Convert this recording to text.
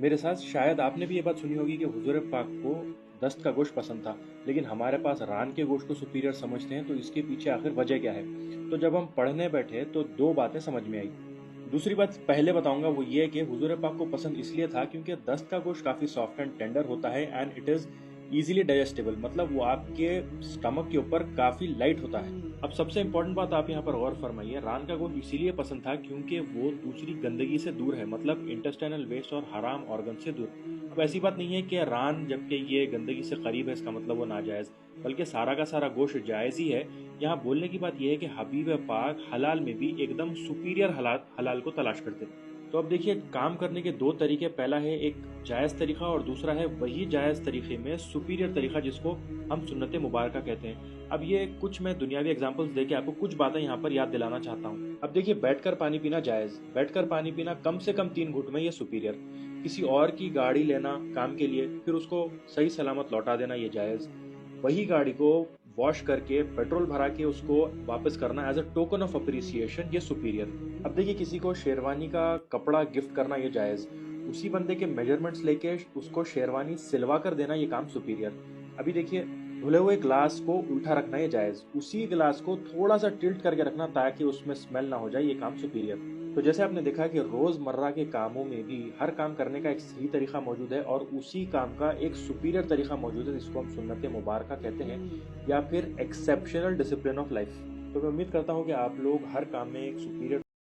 मेरे साथ शायद आपने भी ये बात सुनी होगी कि हुजूर पाक को दस्त का गोश्त पसंद था, लेकिन हमारे पास रान के गोश्त को सुपीरियर समझते हैं, तो इसके पीछे आखिर वजह क्या है? तो जब हम पढ़ने बैठे तो दो बातें समझ में आई। दूसरी बात पहले बताऊंगा वो ये है कि हुजूर पाक को पसंद इसलिए था क्योंकि दस्त का गोश्त काफ़ी सॉफ्ट एंड टेंडर होता है and it is easily digestible, मतलब वो आपके स्टमक के ऊपर काफ़ी लाइट होता है। अब सबसे इंपॉर्टेंट बात आप यहाँ पर गौर फरमाइए, रान का गोश्त इसीलिए पसंद था क्योंकि वो दूसरी गंदगी से दूर है, मतलब इंटेस्टाइनल वेस्ट और हराम ऑर्गन से दूर। अब ऐसी बात नहीं है कि रान जबकि ये गंदगी से करीब है इसका मतलब वो नाजायज़, बल्कि सारा का सारा गोश्त जायज़ ही है। यहाँ बोलने की बात यह है कि हबीब पाक हलाल में भी एकदम सुपीरियर हलाल हलाल को तलाश करते थे। तो अब देखिए, काम करने के दो तरीके, पहला है एक जायज़ तरीका और दूसरा है वही जायज़ तरीके में सुपीरियर तरीका जिसको हम सुन्नत मुबारका कहते हैं। अब ये कुछ मैं दुनियावी एग्जांपल्स देके आपको कुछ बातें यहाँ पर याद दिलाना चाहता हूँ। अब देखिए, बैठकर पानी पीना जायज़, बैठकर पानी पीना कम से कम 3 घूंट में, ये सुपीरियर। किसी और की गाड़ी लेना काम के लिए फिर उसको सही सलामत लौटा देना, ये जायज़। वही गाड़ी को वॉश करके पेट्रोल भरा के उसको वापस करना as a token of appreciation, ये सुपीरियर। अब देखिए, किसी को शेरवानी का कपड़ा गिफ्ट करना, ये जायज़। उसी बंदे के मेजरमेंट्स लेके उसको शेरवानी सिलवा कर देना, ये काम सुपीरियर। अभी देखिए, धुले हुए ग्लास को उल्टा रखना, ये जायज़। उसी ग्लास को थोड़ा सा टिल्ट करके रखना ताकि उसमें स्मेल ना हो जाए, ये काम सुपीरियर। तो जैसे आपने देखा कि रोज़मर्रा के कामों में भी हर काम करने का एक सही तरीका मौजूद है और उसी काम का एक सुपीरियर तरीका मौजूद है जिसको हम सुन्नत मुबारका कहते हैं, या फिर एक्सेप्शनल डिसिप्लिन ऑफ लाइफ। तो मैं उम्मीद करता हूँ कि आप लोग हर काम में एक सुपीरियर